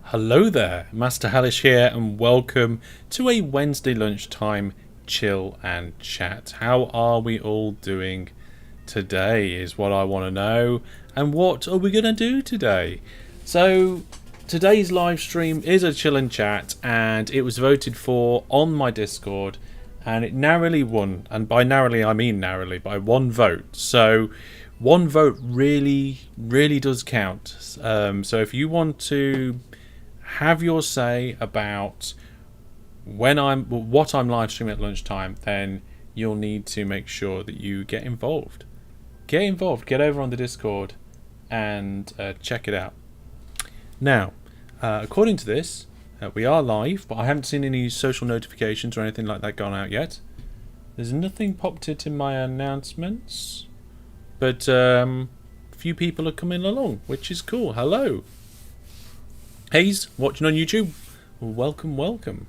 Hello there, Master Hellish here, and welcome to a Wednesday lunchtime chill and chat. How are we all doing today is what I want to know, and what are we going to do today? So, today's live stream is a chill and chat, and it was voted for on my Discord, and it narrowly won, and by narrowly I mean narrowly, by one vote. So, one vote really does count. So if you want to have your say about what I'm live streaming at lunchtime, then you'll need to make sure that you get involved. Get over on the Discord and check it out. Now, according to this, we are live, but I haven't seen any social notifications or anything like that gone out yet. There's nothing popped it in my announcements, but a few people are coming along, which is cool. Hello. Hayes, watching on YouTube. Welcome.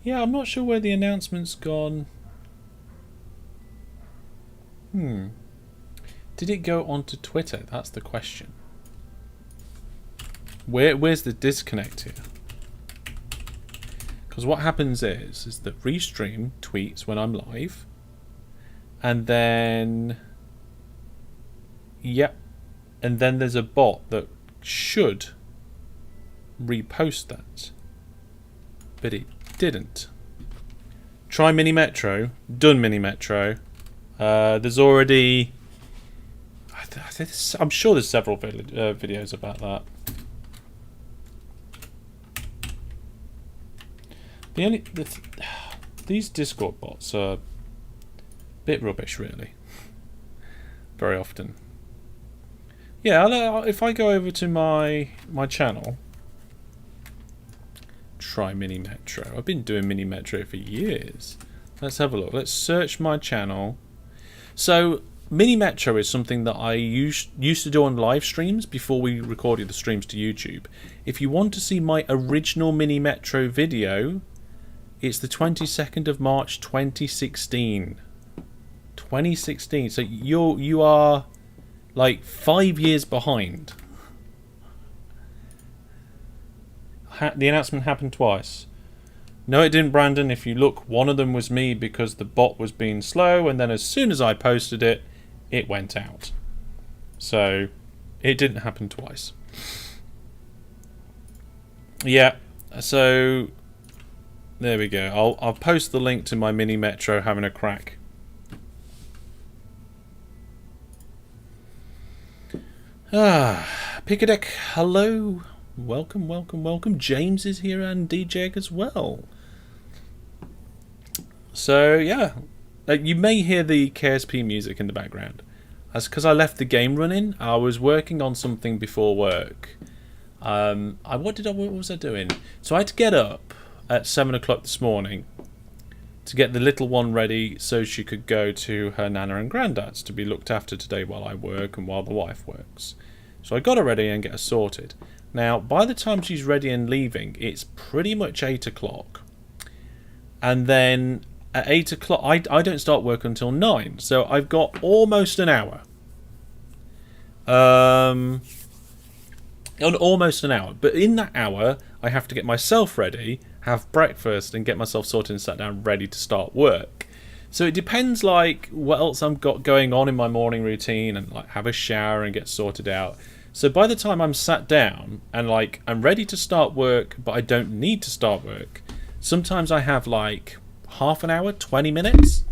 Yeah, I'm not sure where the announcement's gone. Did it go onto Twitter? That's the question. Where's the disconnect here? Because what happens is that Restream tweets when I'm live, and then and then there's a bot that should repost that, but it didn't. Try Mini Metro. Done Mini Metro. There's already I'm sure there's several videos about that. These Discord bots are a bit rubbish, really. Very often. Yeah, if I go over to my channel, try Mini Metro. I've been doing Mini Metro for years. Let's have a look. Let's search my channel. So Mini Metro is something that I used to do on live streams before we recorded the streams to YouTube. If you want to see my original Mini Metro video, it's the 22nd of March 2016. 2016. So you are like 5 years behind. The announcement happened twice. No, it didn't, Brandon. If you look, one of them was me because the bot was being slow, and then as soon as I posted it, it went out. So it didn't happen twice. Yeah, so there we go. I'll post the link to my Mini Metro having a crack. Pick a deck. Hello. Welcome. James is here and DJ as well. So yeah, you may hear the KSP music in the background. That's because I left the game running. I was working on something before work. What was I doing? So I had to get up at 7 o'clock this morning to get the little one ready so she could go to her nana and granddad's to be looked after today while I work and while the wife works. So I got her ready and get her sorted. Now, by the time she's ready and leaving, it's pretty much 8 o'clock. And then at 8 o'clock, I don't start work until 9. So I've got almost an hour. Almost an hour. But in that hour, I have to get myself ready, have breakfast, and get myself sorted and sat down ready to start work. So it depends, like, what else I've got going on in my morning routine, and like have a shower and get sorted out. So by the time I'm sat down and like I'm ready to start work, but I don't need to start work, sometimes I have like half an hour, 20 minutes.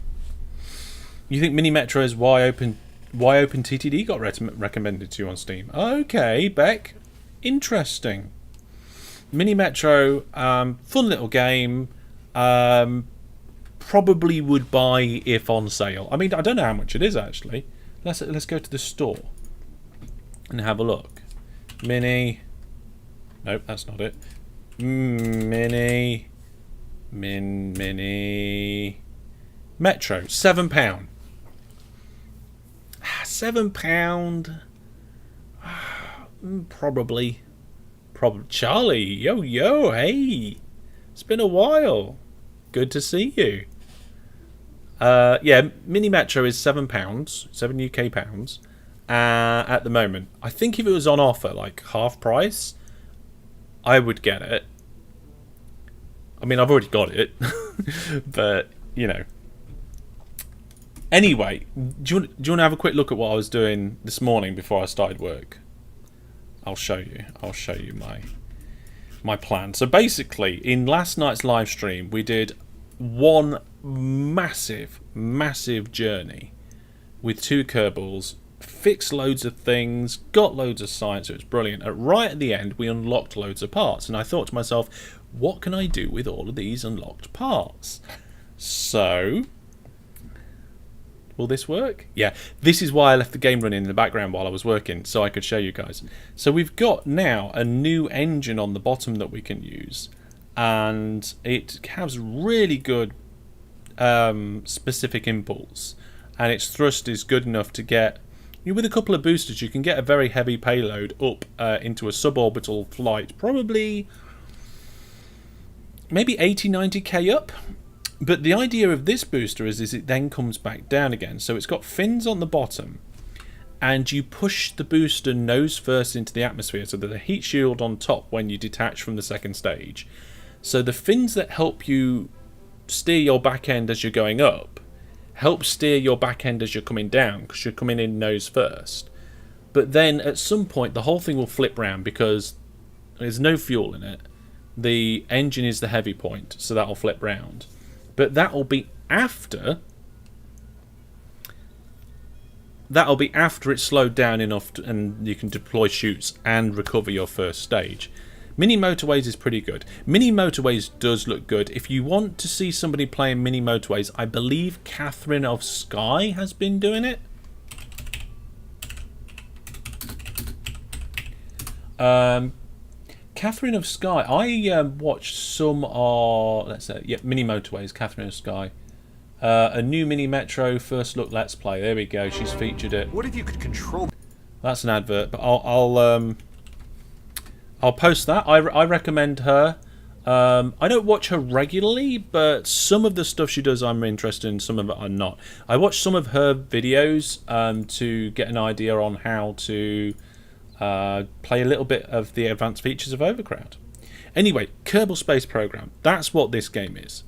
You think Mini Metro is why OpenTTD got recommended to you on Steam? Okay, Beck, interesting. Mini Metro, fun little game. Probably would buy if on sale. I mean, I don't know how much it is actually. Let's go to the store and have a look. Mini. Nope, that's not it. Mini Metro. £7. £7. Probably. Charlie. Yo. Hey. It's been a while. Good to see you. Yeah, Mini Metro is £7, £7 UK pounds. At the moment. I think if it was on offer, like half price, I would get it. I mean, I've already got it, but you know. Anyway, do you want to have a quick look at what I was doing this morning before I started work? I'll show you. I'll show you my plan. So basically, in last night's live stream, we did one massive journey with 2 Kerbals, fixed loads of things, got loads of science. It was brilliant. Right at the end, we unlocked loads of parts, and I thought to myself, what can I do with all of these unlocked parts? So, will this work? Yeah, this is why I left the game running in the background while I was working, so I could show you guys. So we've got now a new engine on the bottom that we can use, and it has really good specific impulse, and its thrust is good enough to get, with a couple of boosters, you can get a very heavy payload up into a suborbital flight, probably maybe 80-90k up. But the idea of this booster is it then comes back down again. So it's got fins on the bottom, and you push the booster nose first into the atmosphere, so there's a heat shield on top when you detach from the second stage. So the fins that help you steer your back end as you're going up help steer your back end as you're coming down, because you're coming in nose first. But then at some point the whole thing will flip round because there's no fuel in it. The engine is the heavy point, so that'll flip round. But that'll be after it's slowed down enough and you can deploy chutes and recover your first stage. Mini motorways is pretty good. Mini motorways does look good. If you want to see somebody playing mini motorways, I believe Catherine of Sky has been doing it. Catherine of Sky. I watched some of, let's say, yeah, mini motorways. Catherine of Sky. A new mini metro first look let's play. There we go. She's featured it. What if you could control? That's an advert, but I'll post that. I recommend her. I don't watch her regularly, but some of the stuff she does I'm interested in. Some of it I'm not. I watched some of her videos to get an idea on how to play a little bit of the advanced features of Overcrowd. Anyway, Kerbal Space Program. That's what this game is.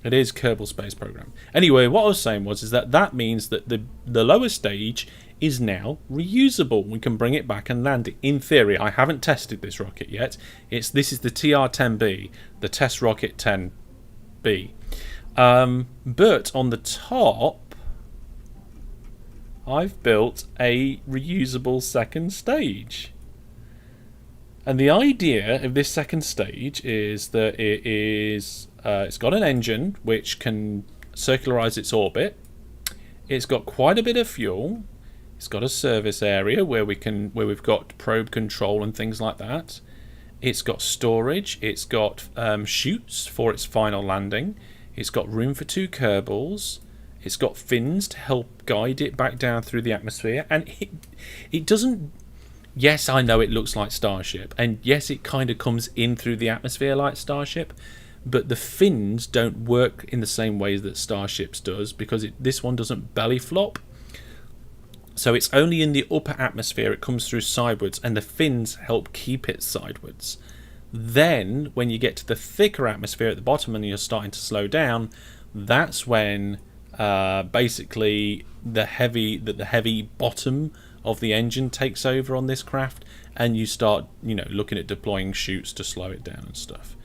It is Kerbal Space Program. Anyway, what I was saying was that means that the lower stage is now reusable. We can bring it back and land it. In theory, I haven't tested this rocket yet. This is the TR-10B, the Test Rocket 10B. But on the top, I've built a reusable second stage. And the idea of this second stage is that it's got an engine which can circularize its orbit. It's got quite a bit of fuel. It's got a service area where we've got probe control and things like that. It's got storage. It's got chutes for its final landing. It's got room for 2 Kerbals. It's got fins to help guide it back down through the atmosphere. And it doesn't... Yes, I know it looks like Starship. And yes, it kind of comes in through the atmosphere like Starship. But the fins don't work in the same way that Starships does, because this one doesn't belly flop. So it's only in the upper atmosphere it comes through sideways, and the fins help keep it sideways. Then, when you get to the thicker atmosphere at the bottom and you're starting to slow down, that's when basically the heavy bottom of the engine takes over on this craft, and you start looking at deploying chutes to slow it down and stuff.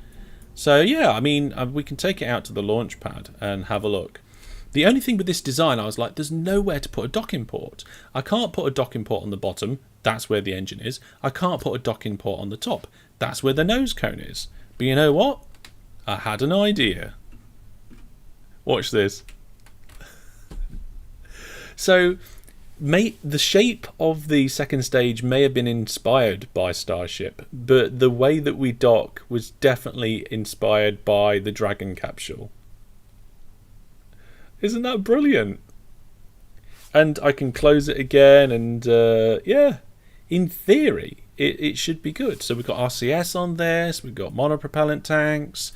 So yeah, I mean, we can take it out to the launch pad and have a look. The only thing with this design, I was like, there's nowhere to put a docking port. I can't put a docking port on the bottom. That's where the engine is. I can't put a docking port on the top. That's where the nose cone is. But you know what? I had an idea. Watch this. So, the shape of the second stage may have been inspired by Starship, but the way that we dock was definitely inspired by the Dragon capsule. Isn't that brilliant? And I can close it again, and yeah, in theory, it should be good. So we've got RCS on this, we've got monopropellant tanks.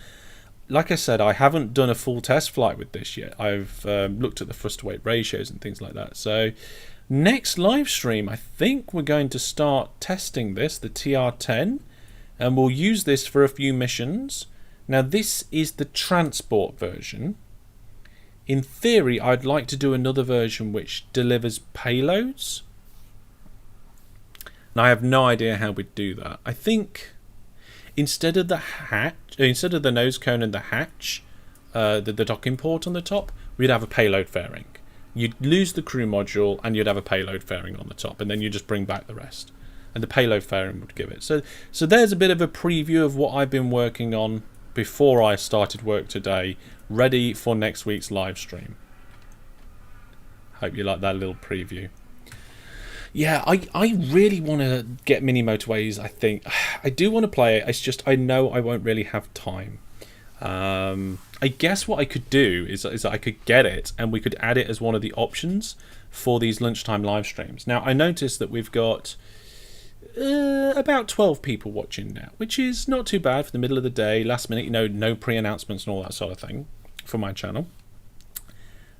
Like I said, I haven't done a full test flight with this yet. I've looked at the thrust to weight ratios and things like that. So next live stream, I think we're going to start testing this, the TR-10, and we'll use this for a few missions. Now, this is the transport version. In theory, I'd like to do another version which delivers payloads. And I have no idea how we'd do that. I think instead of the nose cone and the hatch, the docking port on the top, we'd have a payload fairing. You'd lose the crew module and you'd have a payload fairing on the top, and then you just bring back the rest. And the payload fairing would give it. So there's a bit of a preview of what I've been working on before I started work today, ready for next week's live stream. Hope you like that little preview. Yeah, I really want to get Mini Motorways, I think. I do want to play it, it's just I know I won't really have time. I guess what I could do is I could get it and we could add it as one of the options for these lunchtime live streams. Now, I noticed that we've got about 12 people watching now, which is not too bad for the middle of the day, last minute, no pre-announcements and all that sort of thing for my channel.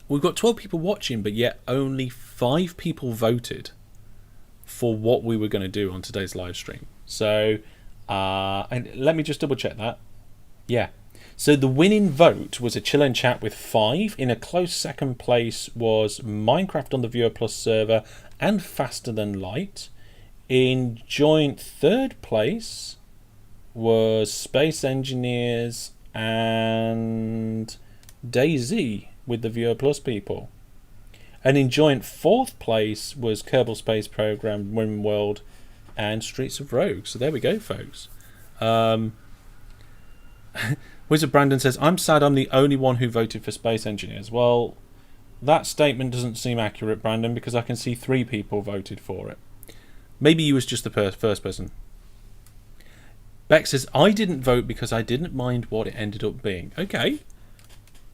We've got 12 people watching, but yet only 5 people voted for what we were going to do on today's live stream. So, and let me just double check that. Yeah. So the winning vote was a chill and chat with 5. In a close second place was Minecraft on the Viewer Plus server and Faster Than Light. In joint third place was Space Engineers and DayZ with the Viewer Plus people. And in joint fourth place was Kerbal Space Program, Rimworld and Streets of Rogue. So there we go, folks. Wizard Brandon says, I'm sad I'm the only one who voted for Space Engineers. Well, that statement doesn't seem accurate, Brandon, because I can see 3 people voted for it. Maybe you was just the first person. Beck says, I didn't vote because I didn't mind what it ended up being. Okay.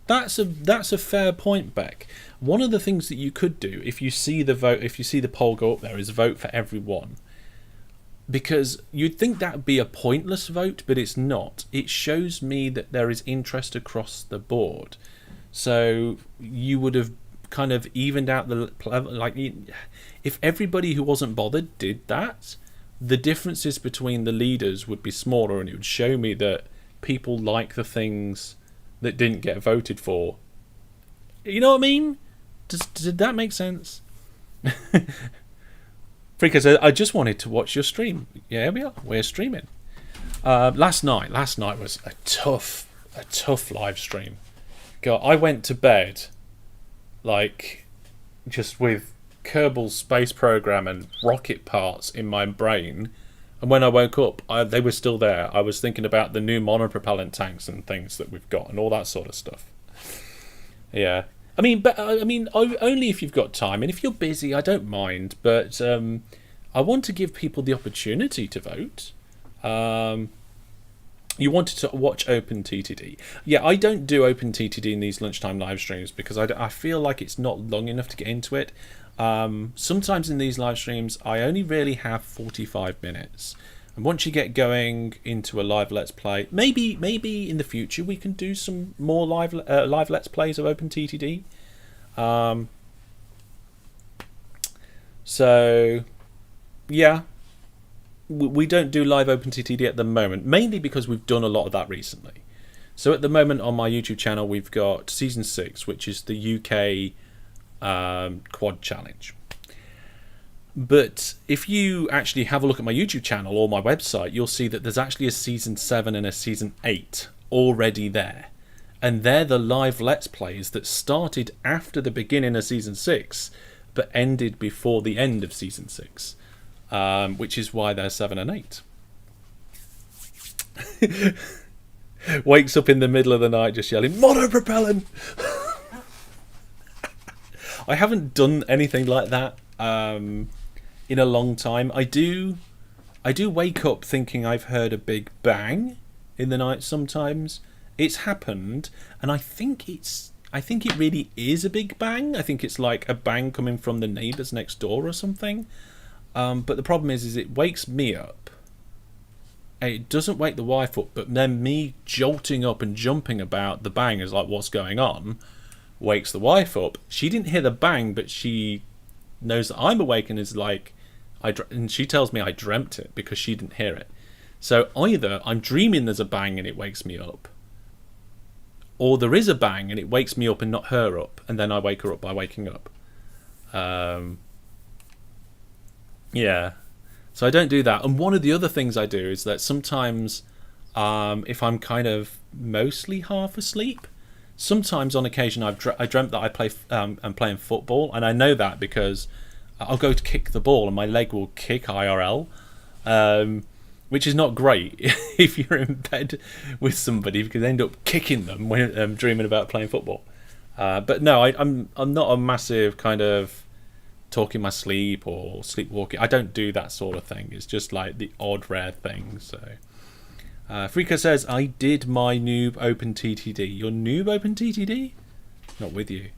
That's a fair point, Beck. One of the things that you could do if you see the poll go up there is vote for everyone. Because you'd think that would be a pointless vote, but it's not. It shows me that there is interest across the board. So you would have kind of evened out the, like, if everybody who wasn't bothered did that, the differences between the leaders would be smaller, and it would show me that people like the things that didn't get voted for. You know what I mean? Did that make sense? Freaka said, I just wanted to watch your stream. Yeah, here we are. We're streaming. Last night was a tough live stream. God, I went to bed like just with Kerbal Space Program and rocket parts in my brain, and when I woke up, they were still there. I was thinking about the new monopropellant tanks and things that we've got and all that sort of stuff. Yeah. I mean, only if you've got time, and if you're busy, I don't mind. But I want to give people the opportunity to vote. You wanted to watch OpenTTD. Yeah, I don't do OpenTTD in these lunchtime live streams because I feel like it's not long enough to get into it. Sometimes in these live streams, I only really have 45 minutes. And once you get going into a live Let's Play, maybe in the future we can do some more live Let's Plays of OpenTTD. So, yeah. We don't do live OpenTTD at the moment, mainly because we've done a lot of that recently. So at the moment on my YouTube channel, we've got Season 6, which is the UK Quad Challenge. But if you actually have a look at my YouTube channel or my website, you'll see that there's actually a Season 7 and a Season 8 already there. And they're the live Let's Plays that started after the beginning of Season 6, but ended before the end of Season 6. Which is why they're 7 and 8. Wakes up in the middle of the night just yelling, monopropellant! I haven't done anything like that in a long time. I do wake up thinking I've heard a big bang in the night sometimes. It's happened, and I think it really is a big bang. I think it's like a bang coming from the neighbours next door or something. But the problem is it wakes me up. It doesn't wake the wife up, but then me jolting up and jumping about the bang is like, what's going on? Wakes the wife up. She didn't hear the bang, but she knows that I'm awake and is like, and she tells me I dreamt it because she didn't hear it. So either I'm dreaming there's a bang and it wakes me up, or there is a bang and it wakes me up and not her up, and then I wake her up by waking up. Yeah. So I don't do that. And one of the other things I do is that sometimes, if I'm kind of mostly half asleep, sometimes on occasion I dreamt that I'm playing football, and I know that because I'll go to kick the ball and my leg will kick IRL, which is not great if you're in bed with somebody, because you end up kicking them when dreaming about playing football. But no, I'm not a massive kind of talk in my sleep or sleepwalking. I don't do that sort of thing. It's just like the odd rare thing. So Frika says, I did my noob open TTD. Your noob open TTD? Not with you.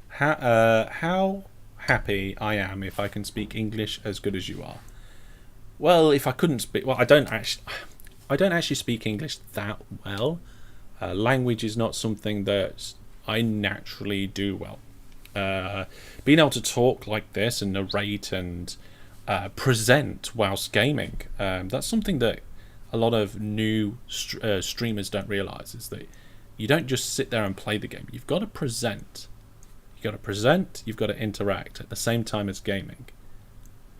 How happy I am if I can speak English as good as you are. Well, if I couldn't speak, well, I don't actually speak English that well. Language is not something that I naturally do well. Being able to talk like this and narrate and present whilst gaming, that's something that a lot of new streamers don't realise, is that you don't just sit there and play the game. You've got to present. You've got to present, you've got to interact at the same time as gaming.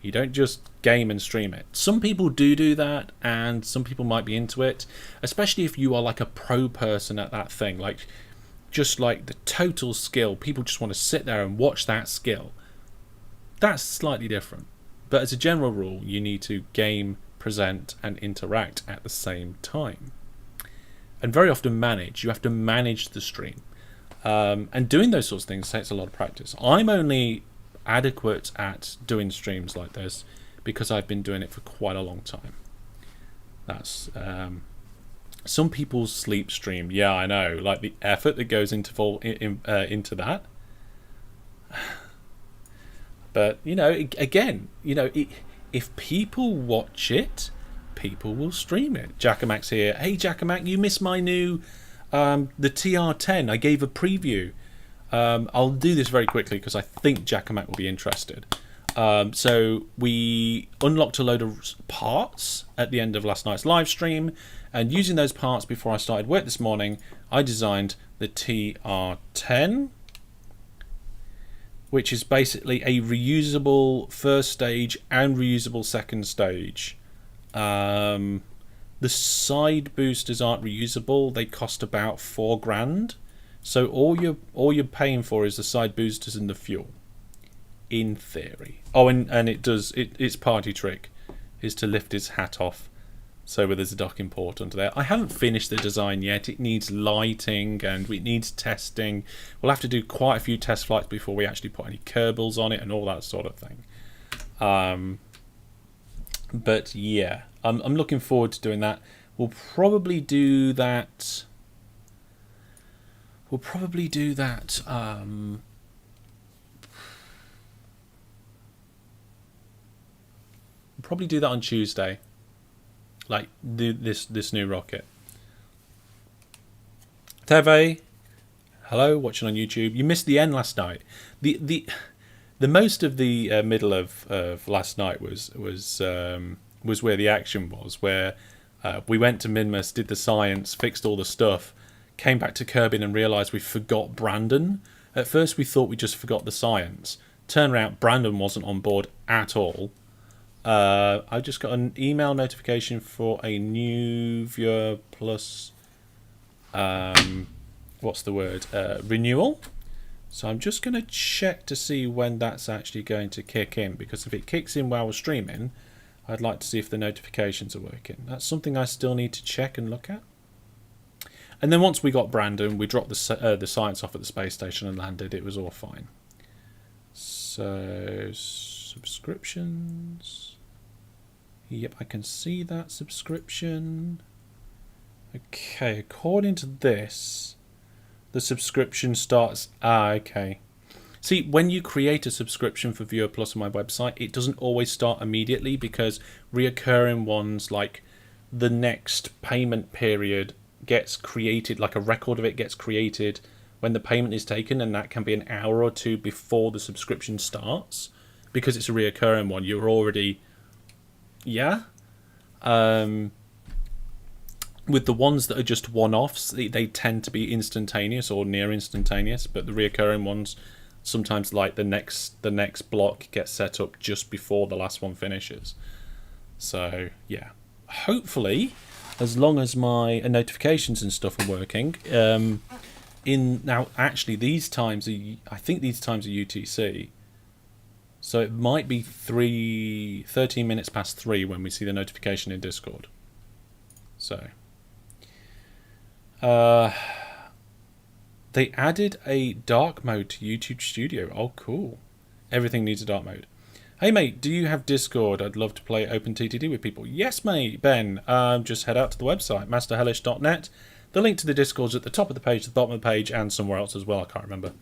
You don't just game and stream it. Some people do that, and some people might be into it, especially if you are like a pro person at that thing, like just like the total skill. People just want to sit there and watch that skill. That's slightly different. But as a general rule, you need to game, present, and interact at the same time. And very often manage. You have to manage the stream. And doing those sorts of things takes a lot of practice. I'm only adequate at doing streams like this because I've been doing it for quite a long time. That's some people's sleep stream. Yeah, I know. Like the effort that goes into into that. But again, if people watch it, people will stream it. Jackamack's here. Hey, Jackamack, you missed my new the TR10. I gave a preview. I'll do this very quickly because I think Jackamack will be interested. So we unlocked a load of parts at the end of last night's live stream, and using those parts before I started work this morning, I designed the TR10, which is basically a reusable first stage and reusable second stage. The side boosters aren't reusable. They cost about $4,000. So all you're paying for is the side boosters and the fuel, in theory. Oh, and its party trick is to lift its hat off, so there's a docking port under there. I haven't finished the design yet. It needs lighting and it needs testing. We'll have to do quite a few test flights before we actually put any Kerbals on it and all that sort of thing. But yeah, I'm looking forward to doing that. We'll probably do that. We'll probably do that on Tuesday. Like this new rocket. Teve, hello, watching on YouTube. You missed the end last night. The most of the middle of last night was where the action was, where we went to Minmus, did the science, fixed all the stuff, came back to Kerbin and realised we forgot Brandon. At first we thought we just forgot the science. Turned out Brandon wasn't on board at all. I just got an email notification for a new Viewer Plus renewal. So I'm just going to check to see when that's actually going to kick in, because if it kicks in while we're streaming, I'd like to see if the notifications are working. That's something I still need to check and look at. And then once we got Brandon, we dropped the science off at the space station and landed. It was all fine. So subscriptions. Yep, I can see that subscription. Okay, according to this, the subscription starts... okay. See, when you create a subscription for Viewer Plus on my website, it doesn't always start immediately, because reoccurring ones, like the next payment period gets created, like a record of it gets created when the payment is taken, and that can be an hour or two before the subscription starts. Because it's a reoccurring one, you're already... Yeah? With the ones that are just one-offs, they tend to be instantaneous or near instantaneous, but the reoccurring ones, sometimes like the next block gets set up just before the last one finishes. So yeah, hopefully, as long as my notifications and stuff are working, now actually these times I think these times are UTC, so it might be 13 minutes past 3 when we see the notification in Discord. So they added a dark mode to YouTube Studio. Oh, cool. Everything needs a dark mode. Hey, mate, do you have Discord? I'd love to play OpenTTD with people. Yes, mate, Ben. Just head out to the website, masterhellish.net. The link to the Discord's at the top of the page, the bottom of the page, and somewhere else as well. I can't remember.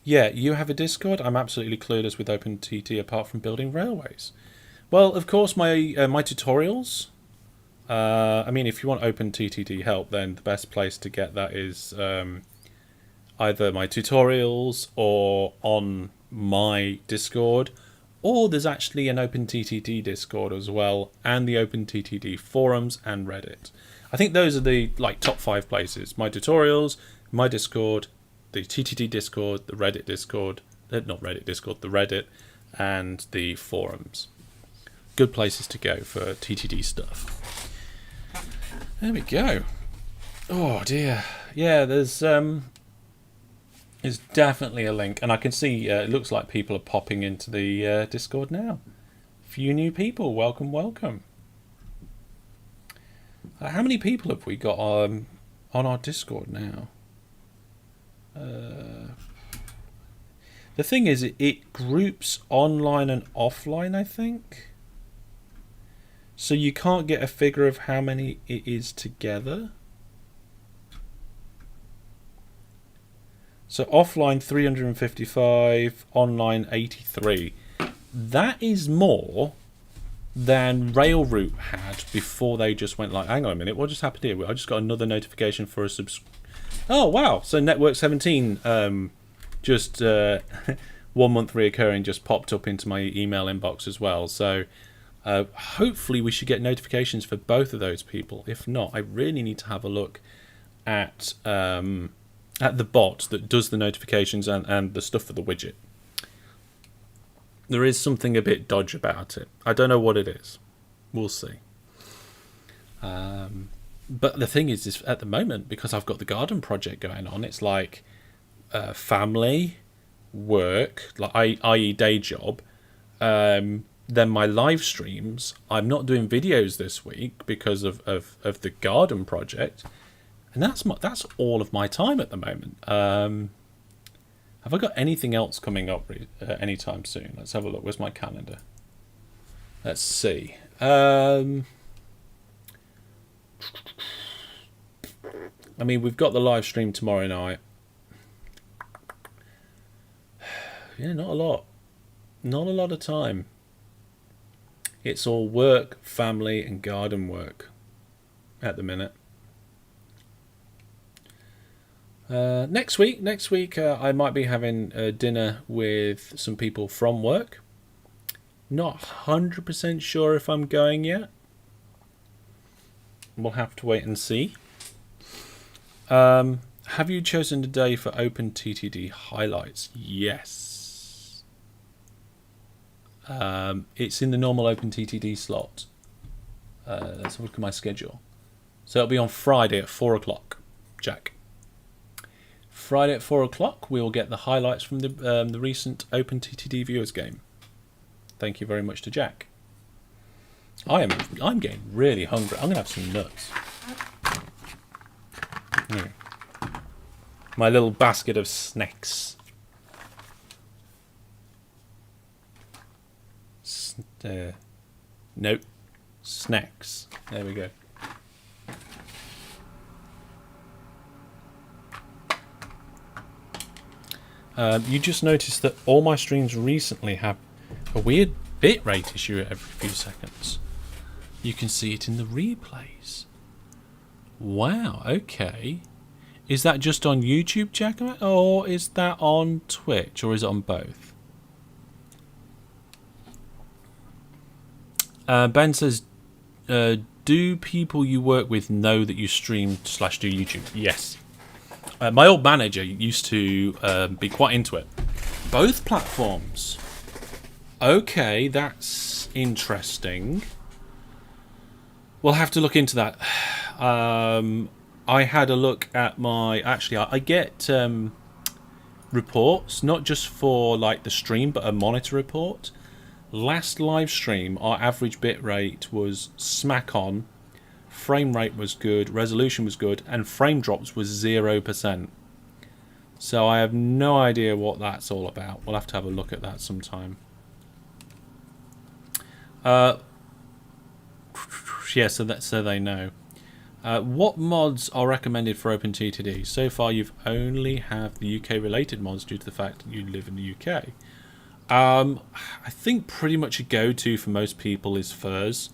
Yeah, you have a Discord? I'm absolutely clueless with OpenTT apart from building railways. Well, of course, my tutorials. I mean, if you want OpenTTD help, then the best place to get that is either my tutorials or on my Discord, or there's actually an OpenTTD Discord as well, and the OpenTTD forums and Reddit. I think those are the top 5 places: my tutorials, my Discord, the TTD Discord, the Reddit Discord, not Reddit Discord, the Reddit, and the forums. Good places to go for TTD stuff. There we go. Oh dear. Yeah, there's definitely a link, and I can see it looks like people are popping into the Discord now. Few new people. Welcome, welcome. How many people have we got on our Discord now? The thing is, it groups online and offline, I think. So you can't get a figure of how many it is together. So offline 355, online 83. That is more than Railroute had before they just went like, hang on a minute, what just happened here? I just got another notification for a Oh wow! So Network 17 just 1 month reoccurring just popped up into my email inbox as well. So hopefully we should get notifications for both of those people. If not, I really need to have a look at the bot that does the notifications and the stuff for the widget. There is something a bit dodgy about it. I don't know what it is. We'll see. But the thing is at the moment, because I've got the garden project going on, it's like family, work, i.e. day job, then my live streams. I'm not doing videos this week because of the garden project, and that's all of my time at the moment. Have I got anything else coming up anytime soon? Let's have a look. Where's my calendar? Let's see. I mean, we've got the live stream tomorrow night. Yeah, not a lot. Not a lot of time. It's all work, family, and garden work at the minute. Next week, I might be having dinner with some people from work. Not 100% sure if I'm going yet. We'll have to wait and see. Have you chosen a day for OpenTTD highlights? Yes. It's in the normal OpenTTD slot. Let's look at my schedule. So it'll be on Friday at 4 o'clock, Jack. Friday at 4 o'clock, we'll get the highlights from the recent OpenTTD viewers game. Thank you very much to Jack. I'm getting really hungry. I'm going to have some nuts. My little basket of snacks. Nope. Snacks. There we go. You just noticed that all my streams recently have a weird bitrate issue every few seconds. You can see it in the replays. Wow, okay. Is that just on YouTube, Giacomo, or is that on Twitch, or is it on both? Ben says, do people you work with know that you stream / do YouTube? Yes. My old manager used to be quite into it. Both platforms. Okay, that's interesting. We'll have to look into that. I had a look at my... Actually, I get reports, not just for like the stream, but a monitor report. Last live stream, our average bit rate was smack on. Frame rate was good, resolution was good, and frame drops was 0%. So I have no idea what that's all about. We'll have to have a look at that sometime. Yeah, so they know. What mods are recommended for OpenTTD? So far, you've only have the UK-related mods due to the fact that you live in the UK. I think pretty much a go-to for most people is Furs.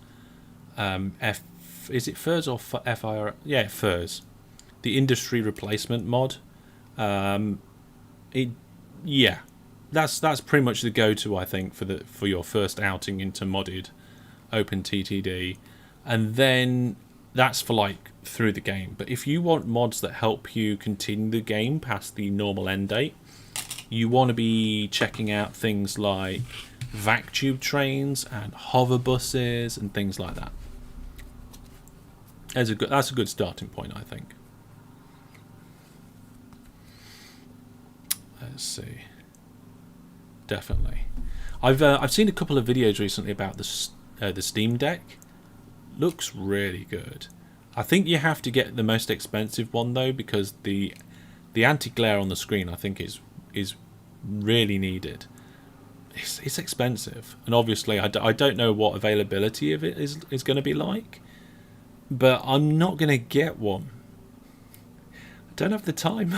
Is it Furs or FIR? Yeah, Furs. The industry replacement mod. Yeah, that's pretty much the go-to, I think, for your first outing into modded OpenTTD, and then that's for like through the game. But if you want mods that help you continue the game past the normal end date, you want to be checking out things like vac tube trains and hover buses and things like that. That's a good starting point, I think. Let's see. Definitely, I've seen a couple of videos recently about the Steam Deck. Looks really good. I think you have to get the most expensive one though, because the anti-glare on the screen I think is really needed. It's expensive, and obviously I don't know what availability of it is going to be like, but I'm not going to get one. I don't have the time.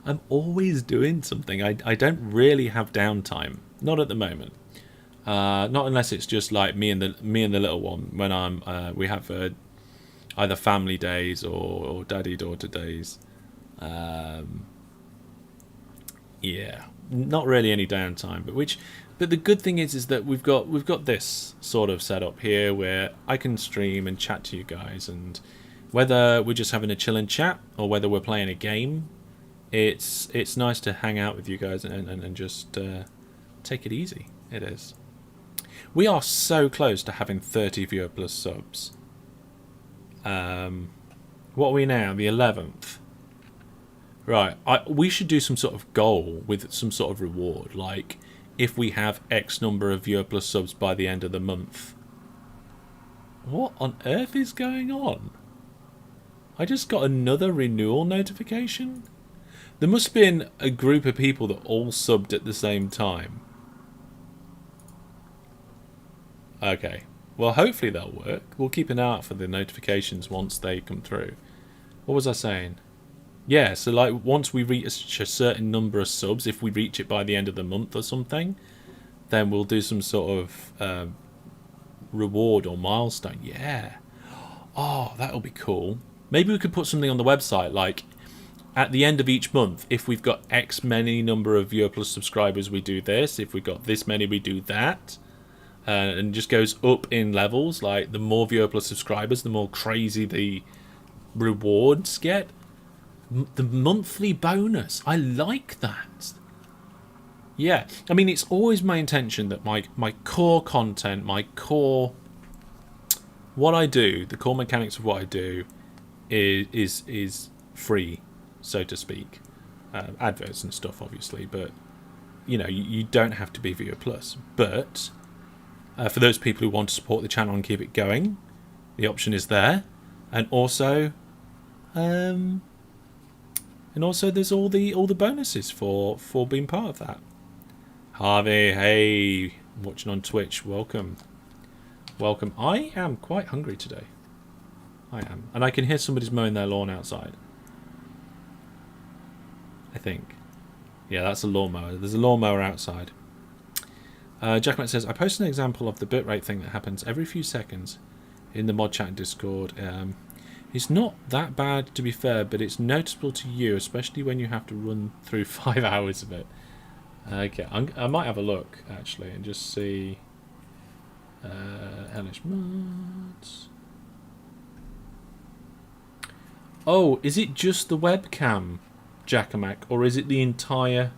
I'm always doing something. I don't really have downtime. Not at the moment. Not unless it's just like me and the little one when we have either family days or daddy daughter days. Yeah, not really any downtime. But the good thing is that we've got this sort of setup here where I can stream and chat to you guys, and whether we're just having a chill and chat or whether we're playing a game, it's nice to hang out with you guys and just take it easy. It is. We are so close to having 30 viewer plus subs. What are we now? The 11th. Right. We should do some sort of goal with some sort of reward. Like, if we have X number of viewer plus subs by the end of the month. What on earth is going on? I just got another renewal notification. There must have been a group of people that all subbed at the same time. Okay. Well, hopefully that'll work. We'll keep an eye out for the notifications once they come through. What was I saying? Yeah, so like once we reach a certain number of subs, if we reach it by the end of the month or something, then we'll do some sort of reward or milestone. Yeah. Oh, that'll be cool. Maybe we could put something on the website like, at the end of each month, if we've got X many number of viewer plus subscribers, we do this. If we've got this many, we do that. And just goes up in levels. Like, the more viewer plus subscribers, the more crazy the rewards get. The monthly bonus. I like that. Yeah. I mean, it's always my intention that my core content, what I do, the core mechanics of what I do is free, so to speak. Adverts and stuff, obviously, but you know, you don't have to be viewer plus. But for those people who want to support the channel and keep it going, the option is there. And also there's all the bonuses for being part of that. Harvey, hey, watching on Twitch, welcome. I am quite hungry today. I am. And I can hear somebody's mowing their lawn outside. I think. Yeah, that's a lawnmower. There's a lawnmower outside. Jackman says, I posted an example of the bitrate thing that happens every few seconds in the mod chat and Discord. It's not that bad, to be fair, but it's noticeable to you, especially when you have to run through 5 hours of it. Okay, I might have a look, actually, and just see... hellish mods... Oh, is it just the webcam, Jackamak, or is it the entire...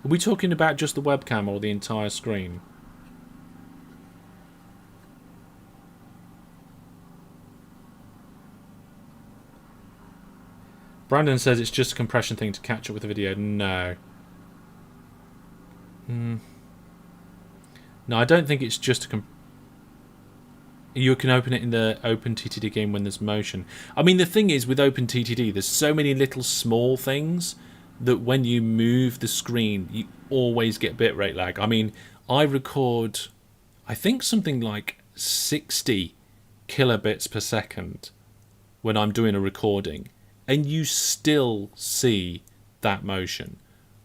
Are we talking about just the webcam or the entire screen? Brandon says it's just a compression thing to catch up with the video. No. No, I don't think it's just a you can open it in the OpenTTD game when there's motion. I mean, the thing is, with OpenTTD, there's so many little small things that when you move the screen, you always get bitrate lag. I mean, I record, I think something like 60 kilobits per second when I'm doing a recording, and you still see that motion.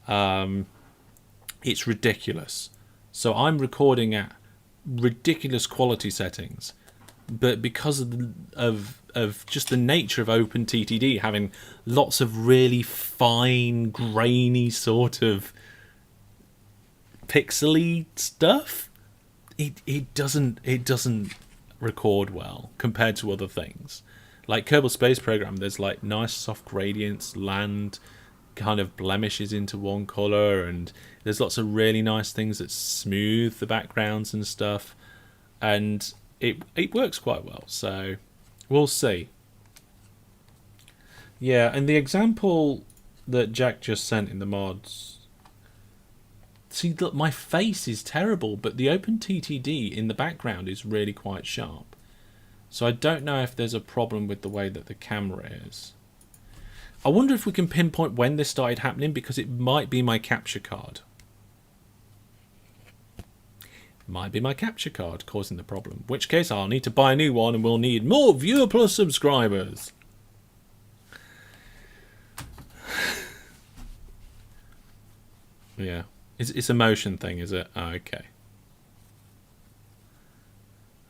It's ridiculous. So I'm recording at ridiculous quality settings, but because of just the nature of OpenTTD having lots of really fine, grainy sort of pixely stuff, it doesn't record well compared to other things. Like Kerbal Space Program, there's like nice soft gradients, land kind of blemishes into one color, and there's lots of really nice things that smooth the backgrounds and stuff, and it works quite well. So we'll see. Yeah, and the example that Jack just sent in the mods, see, look, my face is terrible, but the OpenTTD in the background is really quite sharp. So I don't know if there's a problem with the way that the camera is. I wonder if we can pinpoint when this started happening, because it might be my capture card. Might be my capture card causing the problem. In which case I'll need to buy a new one and we'll need more Viewer Plus subscribers. Yeah. It's a motion thing, is it? Oh, okay.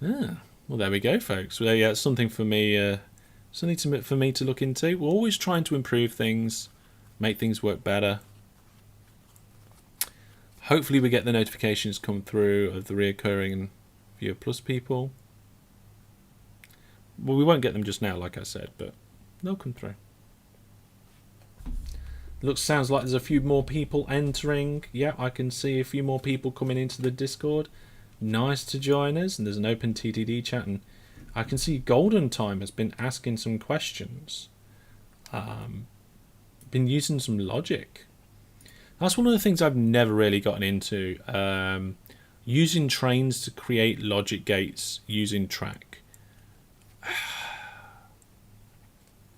Ah, well, there we go, folks. Well, yeah, it's something for me... something for me to look into. We're always trying to improve things, make things work better. Hopefully we get the notifications come through of the reoccurring Viewer Plus people. Well, we won't get them just now, like I said, but they'll come through. Sounds like there's a few more people entering. Yeah, I can see a few more people coming into the Discord. Nice to join us, and there's an open TTD chat, and I can see Golden Time has been asking some questions. Been using some logic. That's one of the things I've never really gotten into. Using trains to create logic gates using track.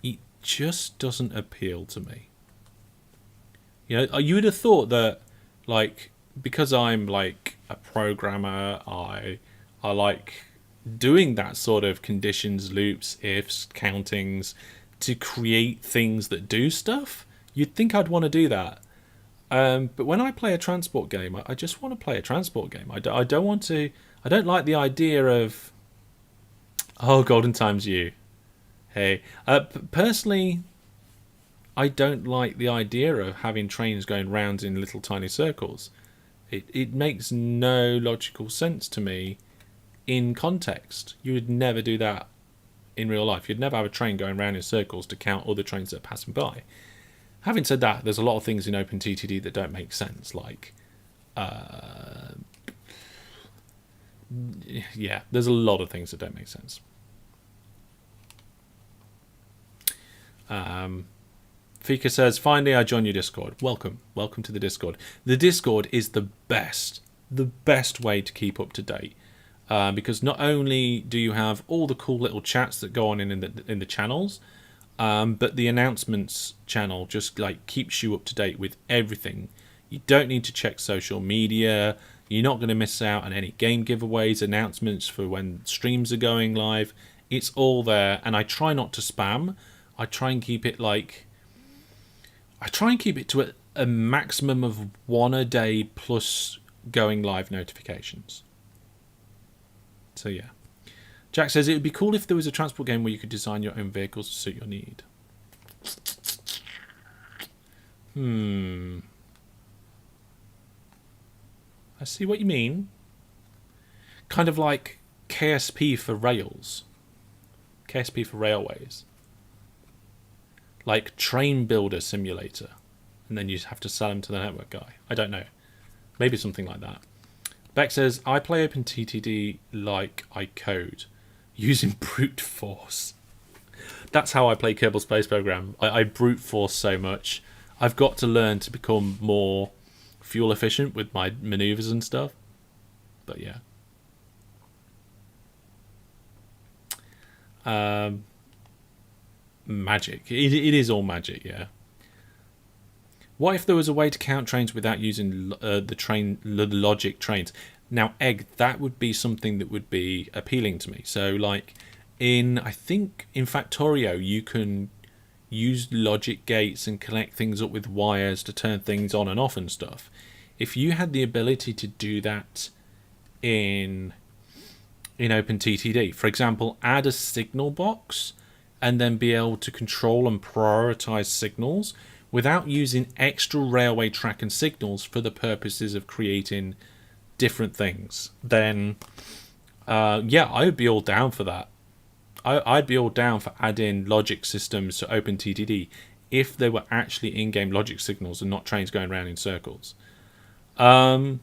It just doesn't appeal to me. You know, you would have thought that, like, because I'm like a programmer, I like doing that sort of conditions, loops, ifs, countings to create things that do stuff. You'd think I'd want to do that. But when I play a transport game, I just want to play a transport game. I don't want to... I don't like the idea of... Oh, Golden Time's you. Hey. Personally, I don't like the idea of having trains going round in little tiny circles. It makes no logical sense to me in context. You would never do that in real life. You'd never have a train going round in circles to count other trains that are passing by. Having said that, there's a lot of things in OpenTTD that don't make sense. Like, yeah, there's a lot of things that don't make sense. Fika says, finally I join your Discord. Welcome to the Discord. The Discord is the best way to keep up to date, because not only do you have all the cool little chats that go on in the channels, but the announcements channel just like keeps you up to date with everything. You don't need to check social media. You're not going to miss out on any game giveaways, announcements for when streams are going live. It's all there, and I try not to spam. I try and keep it to a maximum of 1 a day plus going live notifications. So yeah. Jack says it would be cool if there was a transport game where you could design your own vehicles to suit your need. I see what you mean. Kind of like KSP for rails. KSP for railways. Like train builder simulator. And then you have to sell them to the network guy. I don't know. Maybe something like that. Beck says, I play OpenTTD like I code. Using brute force. That's how I play Kerbal Space Program. I brute force so much. I've got to learn to become more fuel efficient with my maneuvers and stuff. But yeah. Magic. It is all magic, yeah. What if there was a way to count trains without using the logic trains? Now, Egg, that would be something that would be appealing to me. So, like, I think in Factorio, you can use logic gates and connect things up with wires to turn things on and off and stuff. If you had the ability to do that in OpenTTD, for example, add a signal box and then be able to control and prioritize signals without using extra railway track and signals for the purposes of creating different things, then yeah, I would be all down for that. I'd be all down for adding logic systems to OpenTTD if they were actually in-game logic signals and not trains going around in circles. Jackman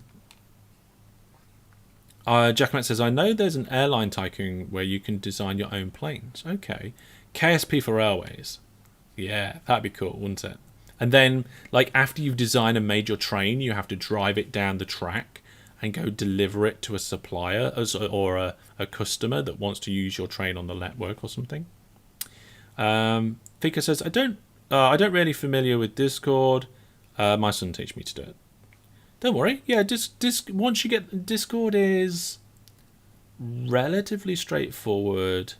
says, I know there's an airline tycoon where you can design your own planes. Okay. KSP for railways. Yeah, that'd be cool, wouldn't it? And then, like, after you've designed and made your train, you have to drive it down the track and go deliver it to a supplier or a customer that wants to use your train on the network or something. Fika says, I don't really familiar with Discord. My son teach me to do it. Don't worry. Yeah, once you get Discord is relatively straightforward.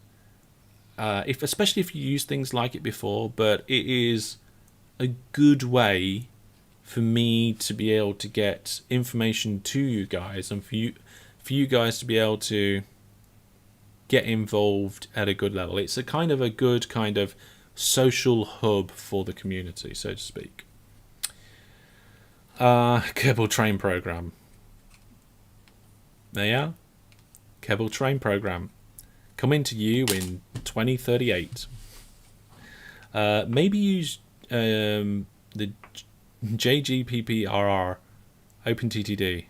Especially if you use things like it before, but it is a good way for me to be able to get information to you guys and for you guys to be able to get involved at a good level. It's a good kind of social hub for the community, so to speak. Kerbal Train Program. There you are. Kerbal Train Program. Coming to you in 2038. Maybe use the JGPPRR OpenTTD.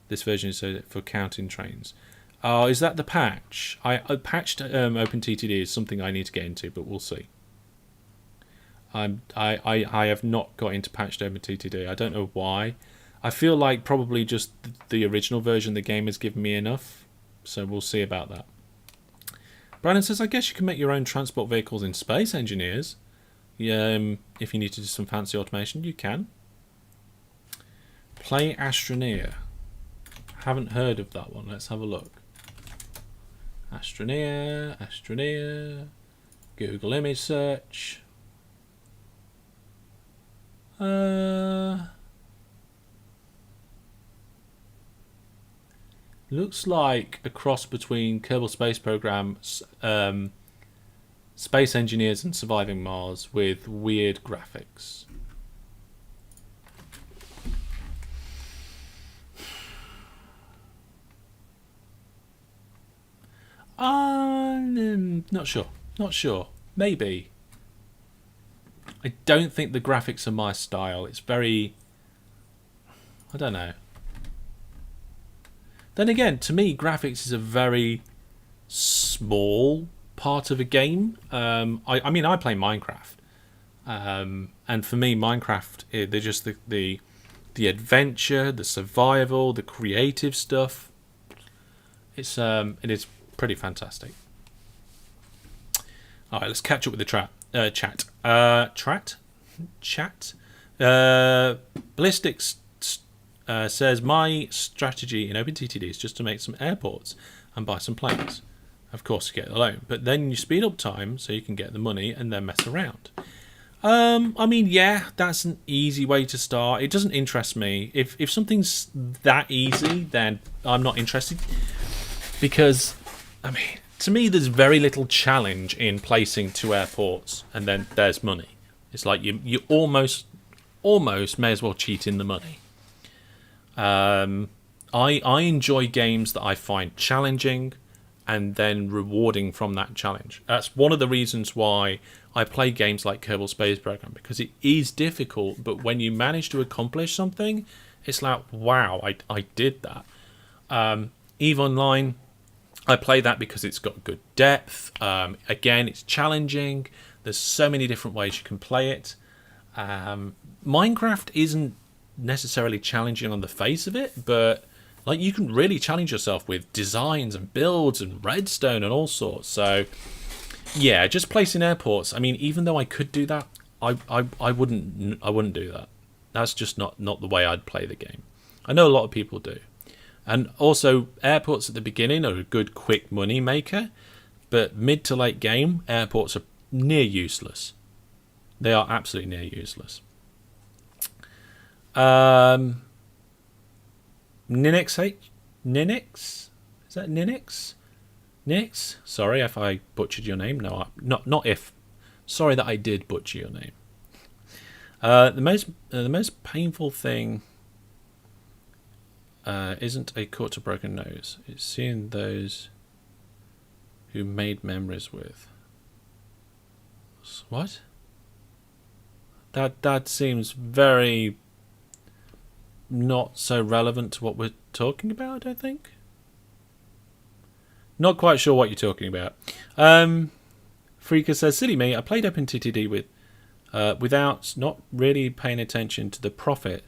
This version is for counting trains. Oh, is that the patch? I patched OpenTTD is something I need to get into, but we'll see. I have not got into patched OpenTTD. I don't know why. I feel like probably just the original version of the game has given me enough, so we'll see about that. Brandon says, I guess you can make your own transport vehicles in Space Engineers. Yeah, if you need to do some fancy automation, you can. Play Astroneer. Haven't heard of that one. Let's have a look. Astroneer. Google image search. Looks like a cross between Kerbal Space Program, Space Engineers and Surviving Mars with weird graphics. Not sure. Maybe. I don't think the graphics are my style. It's very... I don't know. Then again, to me, graphics is a very small part of a game. I mean, I play Minecraft. And for me, Minecraft, they're just the adventure, the survival, the creative stuff. It is pretty fantastic. All right, let's catch up with the chat. Ballistics says, my strategy in OpenTTD is just to make some airports and buy some planes. Of course, you get the loan, but then you speed up time so you can get the money and then mess around. I mean, yeah, that's an easy way to start. It doesn't interest me. If something's that easy, then I'm not interested. Because, I mean, to me, there's very little challenge in placing 2 airports, and then there's money. It's like you almost may as well cheat in the money. I enjoy games that I find challenging and then rewarding from that challenge. That's one of the reasons why I play games like Kerbal Space Program, because it is difficult, but when you manage to accomplish something, it's like, wow, I did that. EVE Online, I play that because it's got good depth. Again, it's challenging. There's so many different ways you can play it. Minecraft isn't necessarily challenging on the face of it, but like you can really challenge yourself with designs and builds and redstone and all sorts. So yeah, just placing airports. I mean, even though I could do that, I wouldn't do that. That's just not the way I'd play the game. I know a lot of people do. And also, airports at the beginning are a good quick money maker, but mid to late game, airports are near useless. They are absolutely near useless. Ninix? Is that Ninix? Ninix? Sorry if I butchered your name. No, not if. Sorry that I did butcher your name. The most painful thing isn't a caught a broken nose. It's seeing those who made memories with. What? That seems very not so relevant to what we're talking about, I don't think. Not quite sure what you're talking about. Freaka says, silly me, I played OpenTTD without not really paying attention to the profit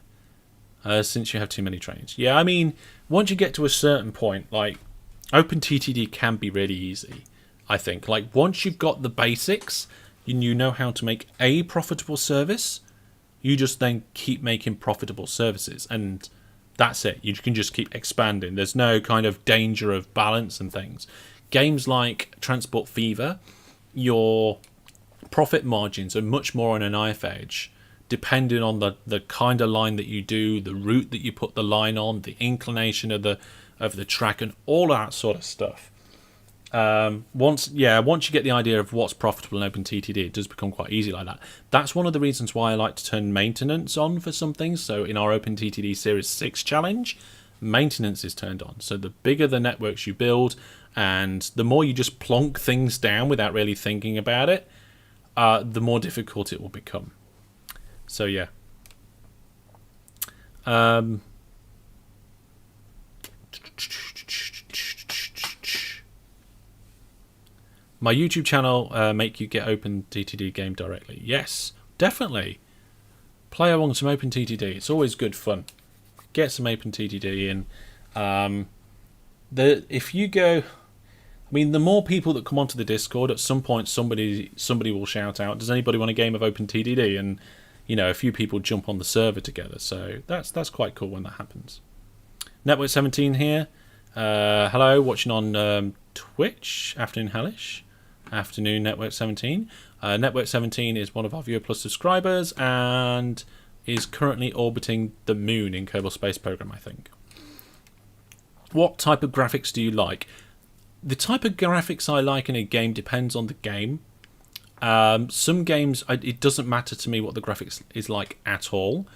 since you have too many trains. Yeah, I mean, once you get to a certain point, like, OpenTTD can be really easy, I think. Like, once you've got the basics, and you know how to make a profitable service, you just then keep making profitable services, and that's it. You can just keep expanding. There's no kind of danger of balance and things. Games like Transport Fever, your profit margins are much more on a knife edge, depending on the kind of line that you do, the route that you put the line on, the inclination of the track, and all that sort of stuff. Once you get the idea of what's profitable in OpenTTD, it does become quite easy like that. That's one of the reasons why I like to turn maintenance on for some things. So in our OpenTTD Series 6 challenge, maintenance is turned on. So the bigger the networks you build, and the more you just plonk things down without really thinking about it, the more difficult it will become. So yeah. My YouTube channel make you get OpenTTD game directly. Yes, definitely. Play along some OpenTTD. It's always good fun. Get some OpenTTD in. If you go, I mean, the more people that come onto the Discord, at some point somebody will shout out, "Does anybody want a game of OpenTTD?" And a few people jump on the server together. So that's quite cool when that happens. Network 17 here. Hello, watching on Twitch. Afternoon, Hellish. Afternoon, Network 17. Network 17 is one of our Viewer Plus subscribers and is currently orbiting the moon in Kerbal Space Program, I think. What type of graphics do you like? The type of graphics I like in a game depends on the game. Some games, it doesn't matter to me what the graphics is like at all.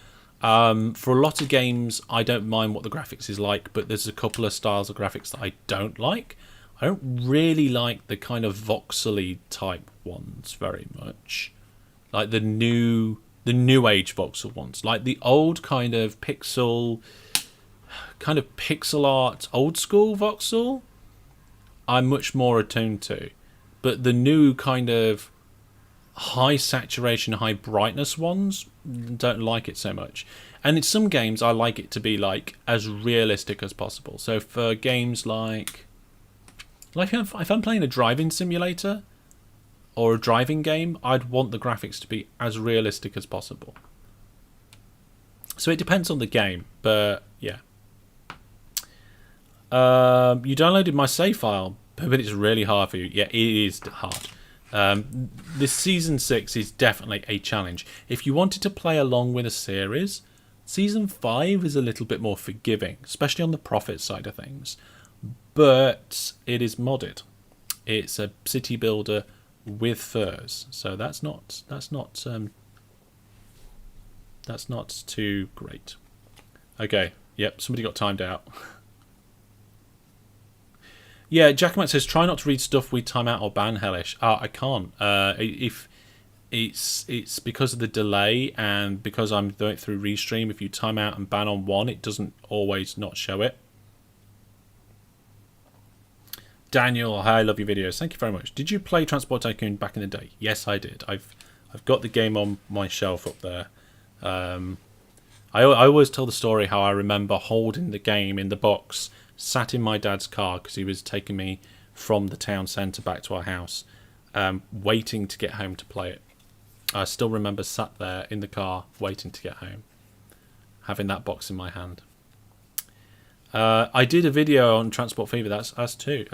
For a lot of games, I don't mind what the graphics is like, but there's a couple of styles of graphics that I don't like. I don't really like the kind of voxely type ones very much, like the new age voxel ones, like the old kind of pixel art, old school voxel. I'm much more attuned to, but the new kind of high saturation, high brightness ones, don't like it so much. And in some games, I like it to be like as realistic as possible. So for games like if I'm playing a driving simulator or a driving game, I'd want the graphics to be as realistic as possible. So it depends on the game, but yeah. You downloaded my save file, but it's really hard for you. Yeah, it is hard. This Season 6 is definitely a challenge. If you wanted to play along with a series, Season 5 is a little bit more forgiving, especially on the profit side of things. But it is modded. It's a city builder with furs, so that's not too great. Okay, yep, somebody got timed out. Yeah, Jackamat says try not to read stuff we time out or ban. Hellish. I can't. If it's because of the delay and because I'm doing it through Restream. If you time out and ban on one, it doesn't always not show it. Daniel, hi, I love your videos. Thank you very much. Did you play Transport Tycoon back in the day? Yes, I did. I've got the game on my shelf up there. I always tell the story how I remember holding the game in the box, sat in my dad's car because he was taking me from the town centre back to our house, waiting to get home to play it. I still remember sat there in the car waiting to get home, having that box in my hand. I did a video on Transport Fever. That's true.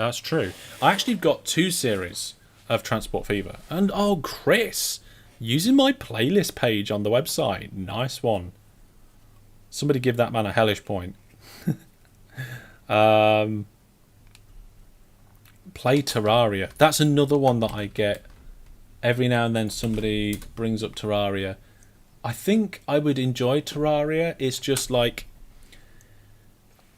I actually got 2 series of Transport Fever, and oh, Chris, using my playlist page on the website, nice one. Somebody give that man a hellish point. Play Terraria. That's another one that I get every now and then. Somebody brings up Terraria. I think I would enjoy Terraria. It's just like,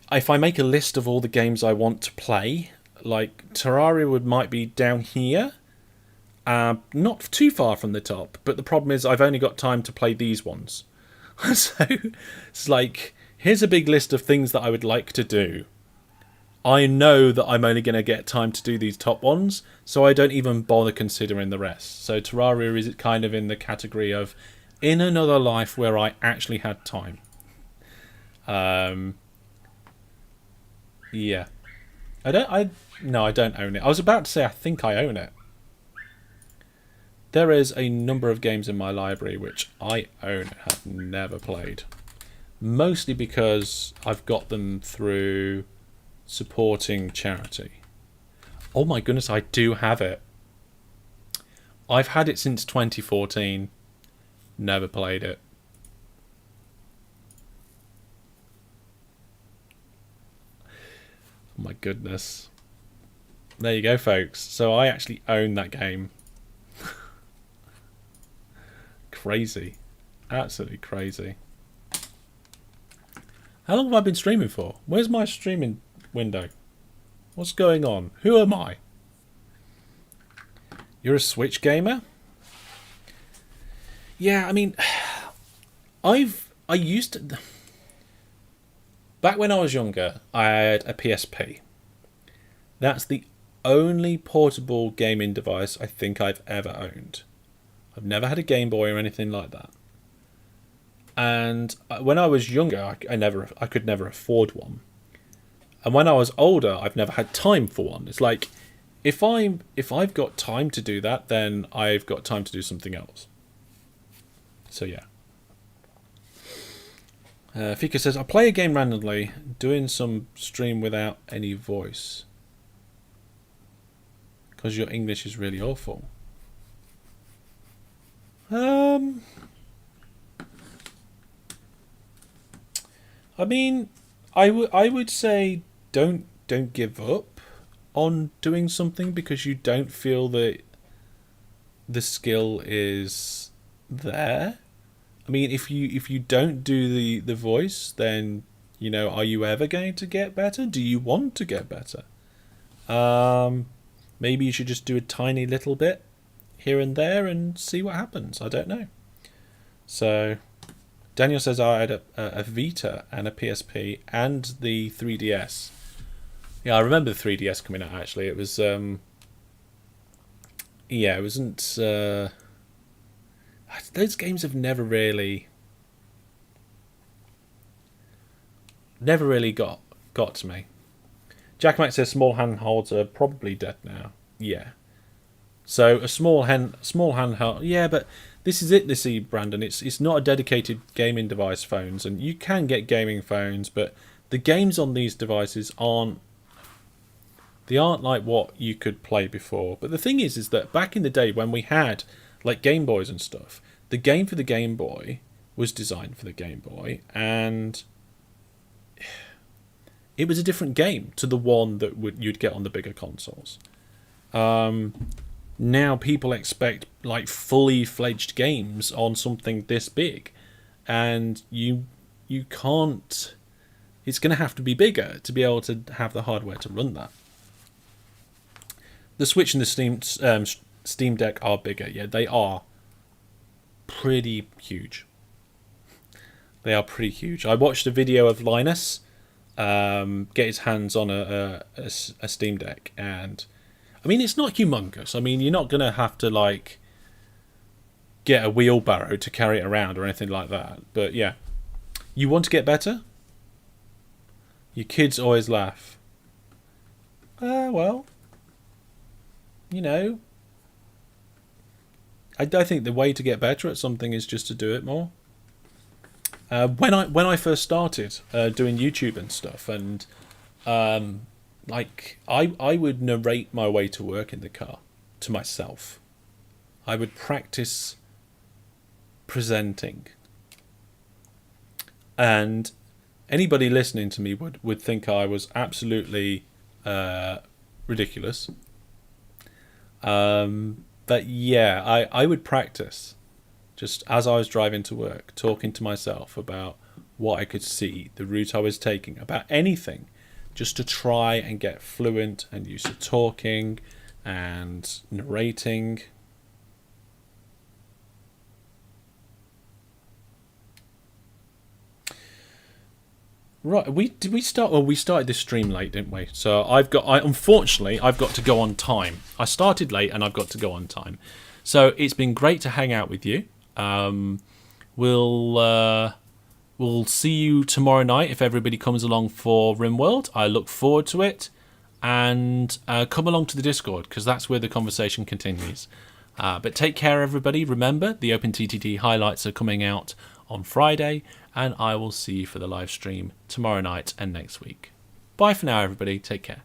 if I make a list of all the games I want to play, like Terraria might be down here, not too far from the top, but the problem is I've only got time to play these ones. So it's like, here's a big list of things that I would like to do. I know that I'm only going to get time to do these top ones, so I don't even bother considering the rest. So Terraria is kind of in the category of in another life where I actually had time. Yeah. I don't own it. I was about to say I think I own it. There is a number of games in my library which I own and have never played. Mostly because I've got them through supporting charity. Oh my goodness, I do have it. I've had it since 2014. Never played it. Oh my goodness. There you go, folks. So I actually own that game. Crazy. Absolutely crazy. How long have I been streaming for? Where's my streaming window? What's going on? Who am I? You're a Switch gamer? Yeah, I mean, I used to... Back when I was younger, I had a PSP. That's the only portable gaming device I think I've ever owned. I've never had a Game Boy or anything like that. And when I was younger, I could never afford one. And when I was older, I've never had time for one. It's like, if I've got time to do that, then I've got time to do something else. So yeah. Fika says, I play a game randomly, doing some stream without any voice. Because your English is really awful. I mean, I would say don't give up on doing something because you don't feel that the skill is there. I mean, if you don't do the voice, then, you know, are you ever going to get better? Do you want to get better? Maybe you should just do a tiny little bit here and there and see what happens. I don't know. So Daniel says I had a Vita and a PSP and the 3DS. Yeah, I remember the 3DS coming out, actually. It was yeah, it wasn't those games have never really got to me. Jack Mack says small handholds are probably dead now. Yeah. So a small handheld, yeah, but this is it, Brandon. It's not a dedicated gaming device, phones, and you can get gaming phones, but the games on these devices aren't like what you could play before. But the thing is that back in the day when we had like Game Boys and stuff, the game for the Game Boy was designed for the Game Boy, and it was a different game to the one that you'd get on the bigger consoles. Now people expect like fully fledged games on something this big, and you can't. It's going to have to be bigger to be able to have the hardware to run that. The Switch and the Steam Deck are bigger. Yeah, they are pretty huge. They are pretty huge. I watched a video of Linus get his hands on a Steam Deck, and I mean, it's not humongous. I mean, you're not going to have to like get a wheelbarrow to carry it around or anything like that. But yeah, you want to get better? Your kids always laugh. Well, you know, I think the way to get better at something is just to do it more. When I first started doing YouTube and stuff, and like I would narrate my way to work in the car to myself. I would practice presenting, and anybody listening to me would think I was absolutely ridiculous. But yeah, I would practice just as I was driving to work, talking to myself about what I could see, the route I was taking, about anything, just to try and get fluent and used to talking and narrating. Right, did we start? Well, we started this stream late, didn't we? So unfortunately, I've got to go on time. I started late, and I've got to go on time. So it's been great to hang out with you. We'll see you tomorrow night if everybody comes along for RimWorld. I look forward to it, and come along to the Discord because that's where the conversation continues. But take care, everybody. Remember, the OpenTTT highlights are coming out on Friday, and I will see you for the live stream tomorrow night and next week. Bye for now, everybody. Take care.